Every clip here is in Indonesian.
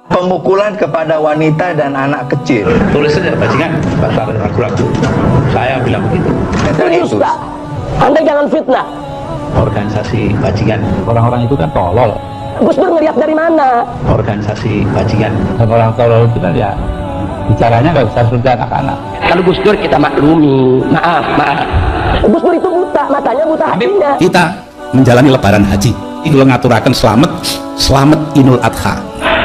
Pemukulan kepada wanita dan anak kecil. Tulis saja bajingan, pasal ragu-ragu. Saya bilang begitu. Serius, Pak? Anda jangan fitnah. Organisasi bajingan. Orang-orang itu kan tolol. Gus Dur ngeliat dari mana? Organisasi bajingan. Dan orang tolol itu kan ya bicaranya nggak bisa seperti anak-anak. Kalau Gus Dur kita maklumi, maaf. Gus Dur itu buta, matanya buta hatinya. Kita menjalani lebaran haji itu ngaturakan selamat Idul Adha.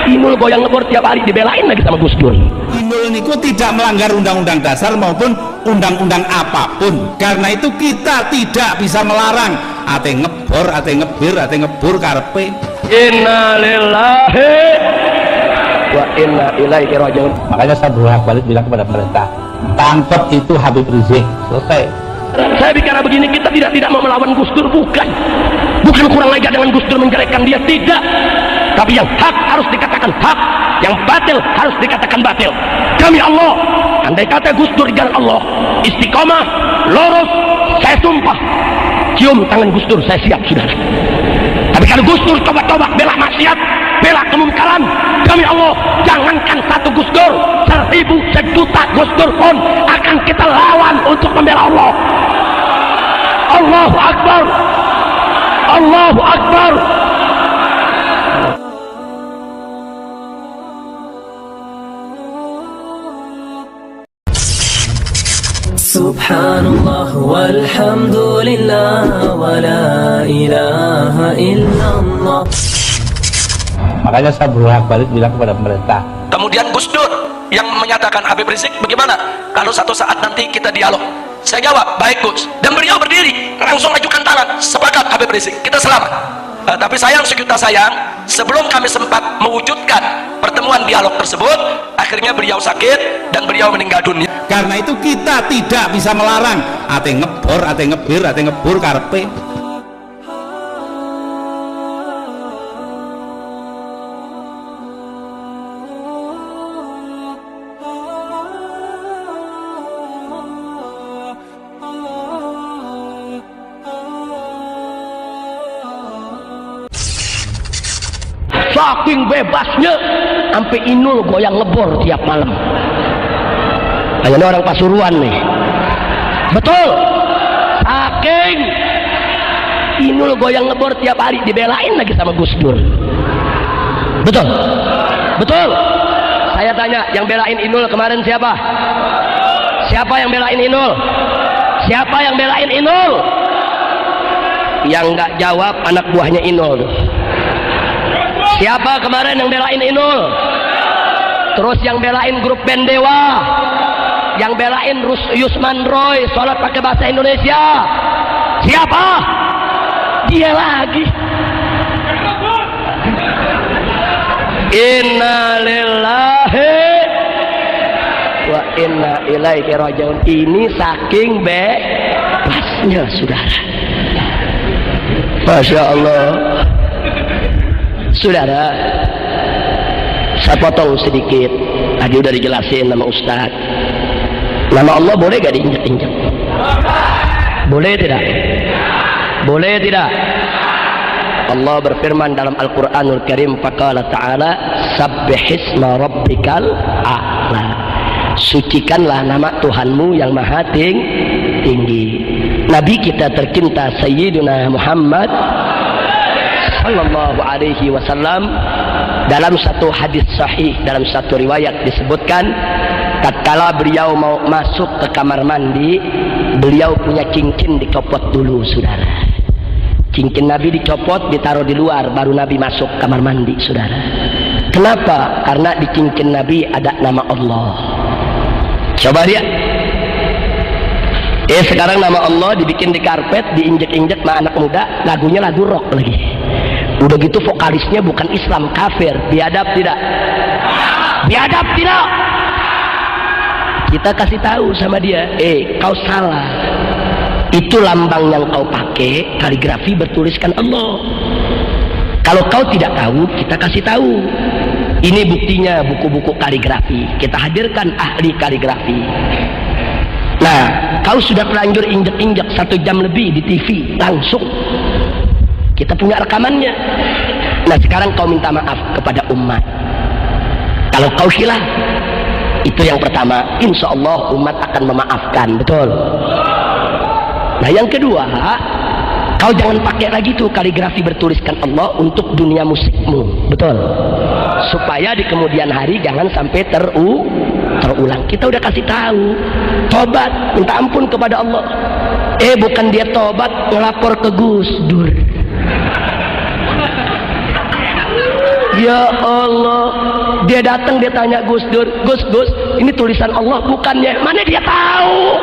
Inul goyang ngebor tiap hari dibelain lagi sama Gus Dur. Inul niku tidak melanggar undang-undang dasar maupun undang-undang apapun. Karena itu kita tidak bisa melarang ate ngebor, ate ngebir, ate ngebur karpe. Inna lillahi wa inna ilaihi rajiun. Makanya saya bolak-balik bilang kepada pemerintah, tangkap itu Habib Rizik, selesai. Saya bicara begini, kita tidak mau melawan Gus Dur, bukan kurang ajar dengan Gus Dur menjelekkan dia, tidak. Tapi yang hak harus dikatakan hak, yang batil harus dikatakan batil. Demi Allah, andai kata Gus Dur di jalan Allah istiqomah, lurus, saya sumpah cium tangan Gus Dur, saya siap, saudara. Tapi kalau Gus Dur coba-coba bela maksiat, bela kemungkaran, demi Allah, jangankan satu Gus Dur, 1000, 1.000.000 Gus Dur pun akan kita lawan untuk membela Allah. Allahu Akbar, Allahu Akbar. Subhanallah walhamdulillah wa la ilaha illallah. Makanya saya bolak-balik bilang kepada pemerintah. Kemudian Gus Dur yang menyatakan Habib Rizik, bagaimana kalau satu saat nanti kita dialog? Saya jawab, baik Gus. Dan beliau berdiri, langsung ajukan tangan, sepakat Habib Rizik, kita selamat. Tapi sayang sejuta sayang, sebelum kami sempat mewujudkan pertemuan dialog tersebut, akhirnya beliau sakit dan beliau meninggal dunia. Karena itu kita tidak bisa melarang ate ngebor, ate ngebir, ate ngebur karpe. Saking bebasnya sampai Inul goyang ngebor tiap malam. Kayaknya orang Pasuruan nih, betul. Saking Inul goyang ngebor tiap hari dibelain lagi sama Gus Dur, betul. Saya tanya, yang belain Inul kemarin siapa? Siapa yang belain Inul? Siapa yang belain Inul? Yang nggak jawab anak buahnya Inul. Siapa kemarin yang belain Inul? Terus yang belain grup band Dewa, yang belain Yusman Roy sholat pakai bahasa Indonesia, siapa? Dia lagi. Inna lillahi wa inna ilaihi rajiun. Ini saking bebasnya, saudara. Masya Allah. Saudara, saya potong sedikit. Tadi udah dijelasin nama Ustaz. Nama Allah boleh gak diinjak-injak? Boleh tidak? Boleh tidak? Allah berfirman dalam Al-Quranul Karim, faqala ta'ala sabbihisma rabbikal a'la. Sucikanlah nama Tuhanmu yang maha tinggi. Nabi kita tercinta Sayyidina Muhammad sallallahu alaihi wasallam, dalam satu hadis sahih, dalam satu riwayat disebutkan, tatkala beliau mau masuk ke kamar mandi, beliau punya cincin dicopot dulu, saudara. Cincin Nabi dicopot, ditaruh di luar, baru Nabi masuk kamar mandi, saudara. Kenapa? Karena di cincin Nabi ada nama Allah. Coba lihat. Sekarang nama Allah dibikin di karpet, diinjek-injek sama anak muda, lagunya lagu rock lagi. Udah gitu vokalisnya bukan Islam, kafir. Biadab tidak? Biadab tidak? Kita kasih tahu sama dia, kau salah. Itu lambang yang kau pakai, kaligrafi bertuliskan Allah. Kalau kau tidak tahu, kita kasih tahu. Ini buktinya, buku-buku kaligrafi. Kita hadirkan ahli kaligrafi. Nah, kau sudah terlanjur injek-injek 1 jam lebih di TV langsung. Kita punya rekamannya. Nah, sekarang kau minta maaf kepada umat. Kalau kau khilaf, itu yang pertama, insya Allah umat akan memaafkan, betul. Nah yang kedua, kau jangan pakai lagi tuh kaligrafi bertuliskan Allah untuk dunia musikmu, betul. Supaya di kemudian hari jangan sampai terulang. Kita udah kasih tahu, tobat, minta ampun kepada Allah. Bukan dia tobat ngelapor ke Gus Dur. Ya Allah, dia datang dia tanya Gus Dur, Gus, ini tulisan Allah bukannya? Mana dia tahu?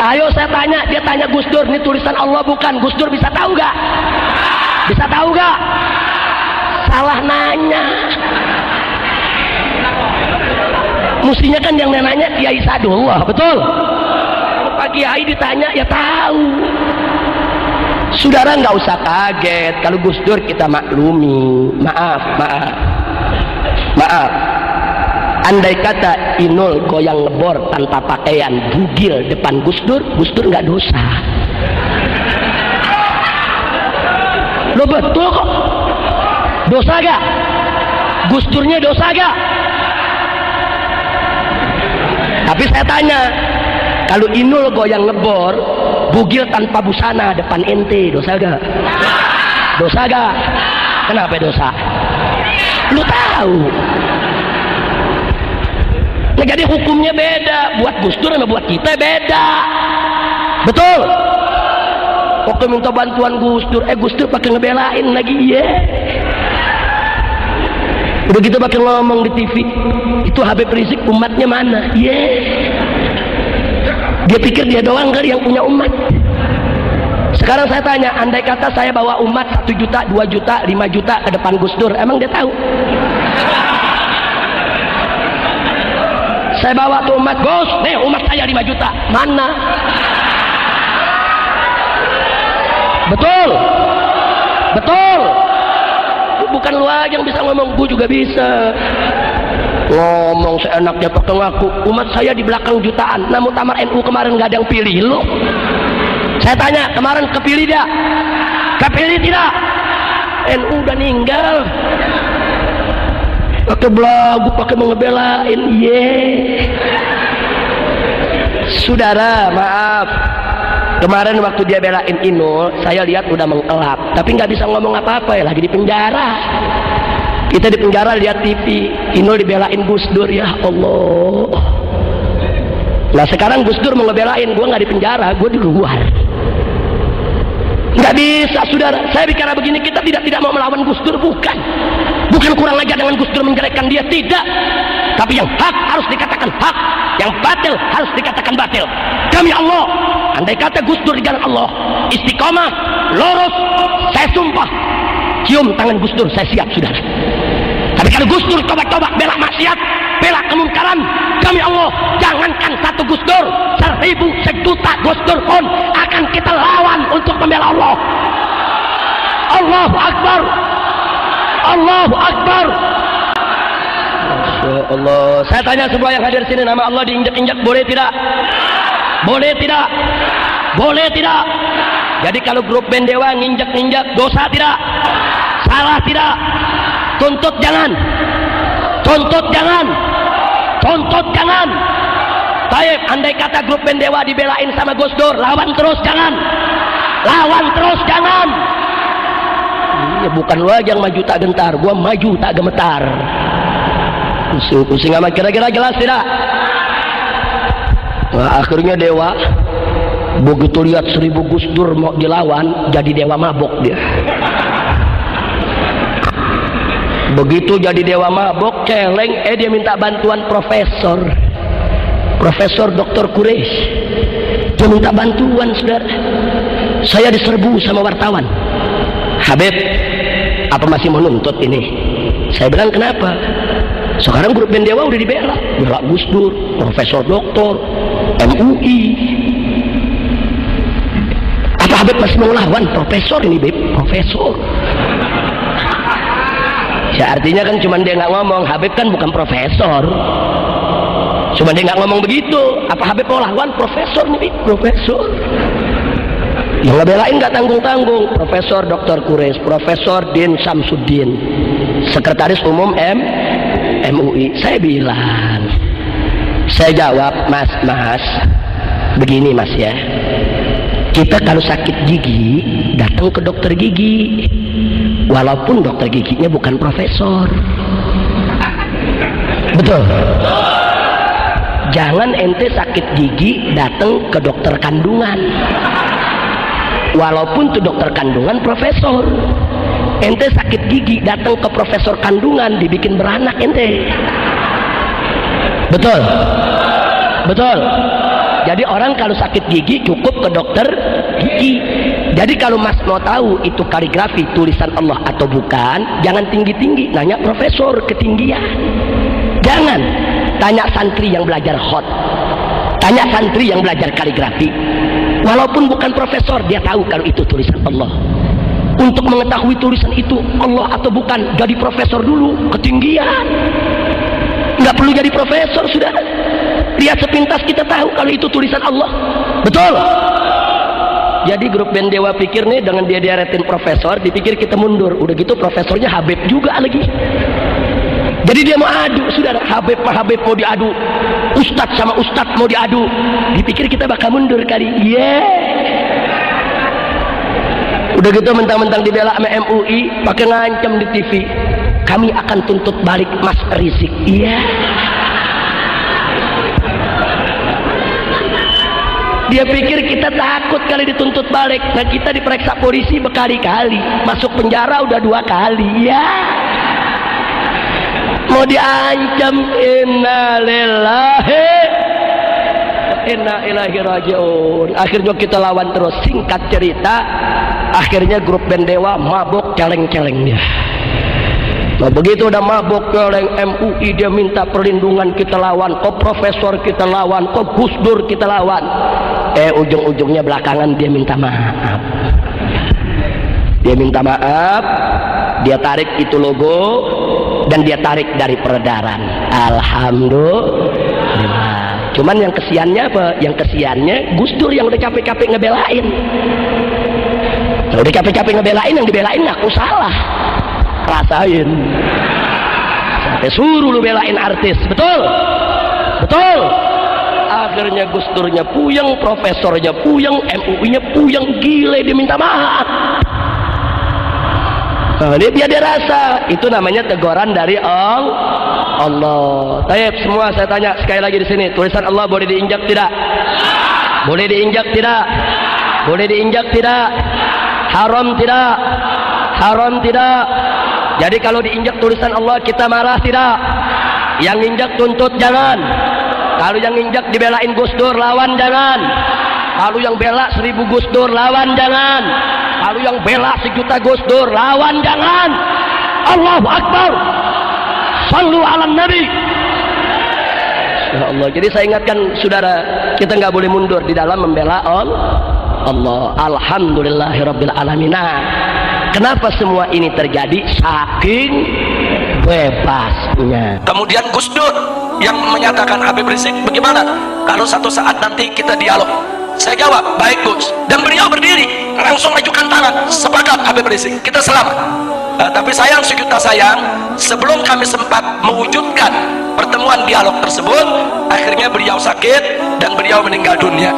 Ayo saya tanya, dia tanya Gus Dur, ini tulisan Allah bukan? Gus Dur bisa tahu gak? Bisa tahu gak? Salah nanya. Mestinya kan yang nanya Kiai Sadullah, betul? Pak Kiai ditanya ya tahu. Saudara nggak usah kaget kalau Gus Dur kita maklumi. Maaf. Andai kata Inul goyang ngebor tanpa pakaian bugil depan Gus Dur nggak dosa. Lo betul kok? Dosa gak? Gus Durnya dosa gak? Tapi saya tanya, kalau Inul goyang ngebor bugil tanpa busana depan ente, dosa gak? Dosa gak? Kenapa dosa? Lu tahu? Nah, jadi hukumnya beda, buat Gus Dur sama buat kita beda, betul? Oke minta bantuan Gus Dur, Gus Dur pakai ngebelain lagi, udah gitu pakai ngomong di TV, itu Habib Rizik umatnya mana? Dia pikir dia doang kali yang punya umat. Sekarang saya tanya, andai kata saya bawa umat 1 juta, 2 juta, 5 juta ke depan Gus Dur, emang dia tahu? Saya bawa tuh umat, Gus, nih umat saya 5 juta, mana? Betul? Bukan lu aja yang bisa ngomong, gue juga bisa ngomong seenaknya pakai ngaku. Umat saya di belakang jutaan. Nah muktamar NU kemarin gak ada yang pilih lu. Saya tanya, kemarin kepilih dia? Kepilih tidak? NU udah ninggal. Pakai belagu, pakai mengebelain, Saudara, maaf. Kemarin waktu dia belain Inul, saya lihat udah mengelap, tapi nggak bisa ngomong apa-apa ya, lagi di penjara. Kita di penjara lihat TV, Inul dibelain Gus Dur, ya Allah. Nah sekarang Gus Dur mau ngebelain, gue nggak di penjara, gue di luar. Nggak bisa, saudara. Saya bicara begini, kita tidak mau melawan Gus Dur, bukan kurang ajar dengan Gus Dur menjelekkan dia, tidak. Tapi yang hak harus dikatakan hak, yang batil harus dikatakan batil. Demi Allah, andai kata Gus Dur di jalan Allah istiqomah, lurus, saya sumpah cium tangan Gus Dur, saya siap, saudara. Tapi kalau Gus Dur coba-coba bela maksiat, bela kemungkaran, demi Allah, jangankan 1 Gus Dur, 1000, 1 juta Gus Dur pun akan kita lawan untuk membela Allah. Allahu Akbar, Allahu Akbar. Masya Allah. Saya tanya semua yang hadir sini, nama Allah diinjak-injak boleh tidak? Boleh tidak? Boleh tidak? Jadi kalau grup band Dewa nginjak-injak dosa tidak? Salah tidak? Tuntut jangan. Tuntut jangan. Tuntut jangan. Baik, andai kata grup band Dewa dibelain sama Gus Dur, lawan terus jangan. Lawan terus jangan. Ya bukan lu aja yang maju tak gentar, gua maju tak gemetar. Pusing amat, kira-kira jelas tidak? Nah, akhirnya Dewa begitu lihat 1000 Gus Dur mau dilawan, jadi Dewa mabok dia. Begitu jadi Dewa mabok, celeng, dia minta bantuan Profesor Dr. Quraisy. Dia minta bantuan, saudara. Saya diserbu sama wartawan. Habib, apa masih menuntut ini? Saya bilang kenapa? Sekarang grup band Dewa udah dibela, Gus Dur, Profesor Doktor, MUI. Apa Habib masih mau lawan Profesor ini, Beb? Profesor. Ya artinya kan cuma dia nggak ngomong, Habib kan bukan profesor. Cuma dia nggak ngomong begitu. Apa Habib mau lawan Profesor nih, Beb? Profesor. Yang ngebelain nggak tanggung-tanggung. Profesor Dr. Kures, Profesor Din Samsudin, Sekretaris Umum MUI. Saya bilang, saya jawab, mas, begini mas ya. Kita kalau sakit gigi datang ke dokter gigi, walaupun dokter giginya bukan profesor. Betul. Jangan ente sakit gigi datang ke dokter kandungan, walaupun tuh dokter kandungan profesor. Ente sakit gigi datang ke profesor kandungan, dibikin beranak ente. Betul. Betul. Jadi orang kalau sakit gigi cukup ke dokter gigi. Jadi kalau mas mau tahu itu kaligrafi tulisan Allah atau bukan, jangan tinggi-tinggi nanya profesor, ketinggian. Jangan tanya santri yang belajar hot, tanya santri yang belajar kaligrafi, walaupun bukan profesor, dia tahu kalau itu tulisan Allah. Untuk mengetahui tulisan itu Allah atau bukan, jadi profesor dulu, ketinggian. Nggak perlu jadi profesor, sudah lihat sepintas kita tahu kalau itu tulisan Allah. Betul. Jadi grup band Dewa pikir nih, dengan dia diaretin profesor, dipikir kita mundur. Udah gitu profesornya Habib juga lagi. Jadi dia mau adu, sudah Habib mau diadu, Ustadz sama Ustadz mau diadu, dipikir kita bakal mundur kali. Udah gitu mentang-mentang dibela sama MUI, pakai ngancam di TV, kami akan tuntut balik Mas Rizik. Dia pikir kita takut kali dituntut balik. Nah, kita diperiksa polisi berkali-kali, masuk penjara udah 2 kali. Mau diancam, innalillahi inna ilaihi rajiun. Akhirnya kita lawan terus. Singkat cerita, akhirnya grup band Dewa mabok celeng-celeng dia. Nah, begitu udah mabok celeng, MUI dia minta perlindungan, kita lawan. Kok profesor kita lawan, kok Gus Dur kita lawan. Ujung-ujungnya belakangan dia minta maaf. Dia minta maaf, dia tarik itu logo, dan dia tarik dari peredaran. Alhamdulillah. Cuman yang kesiannya apa? Yang kesiannya Gus Dur yang udah capek-capek ngebelain. Udah capek-capek ngebelain, yang dibelain ngaku salah. Rasain. Sampai suruh lu belain artis. Betul? Betul. Akhirnya Gus Durnya puyeng, profesornya puyeng, MUI-nya puyeng, gile dia minta maaf. Nah, dia rasa itu namanya teguran dari Allah. Taib semua saya tanya sekali lagi di sini, tulisan Allah boleh diinjak tidak? Boleh diinjak tidak? Boleh diinjak tidak? Haram tidak? Haram tidak? Jadi kalau diinjak tulisan Allah kita marah tidak? Yang injak tuntut jangan. Kalau yang injak dibelain Gus Dur lawan jangan. Kalau yang bela 1000 Gus Dur lawan jangan. Kalau yang bela 1.000.000 Gus Dur lawan jangan. Allahu Akbar. Sallu ala Nabi. Ya Allah. Jadi saya ingatkan saudara, kita nggak boleh mundur di dalam membela Allah. Alhamdulillahirabbil alamin. Kenapa semua ini terjadi? Saking bebasnya. Kemudian Gus Dur yang menyatakan Habib Rizik, bagaimana kalau satu saat nanti kita dialog? Saya jawab, baik Gus. Dan beliau berdiri, langsung ajukan tangan, sepakat Habib Rizik, kita selamat. Tapi sayang, sejuta sayang, sebelum kami sempat mewujudkan pertemuan dialog tersebut, akhirnya beliau sakit dan beliau meninggal dunia.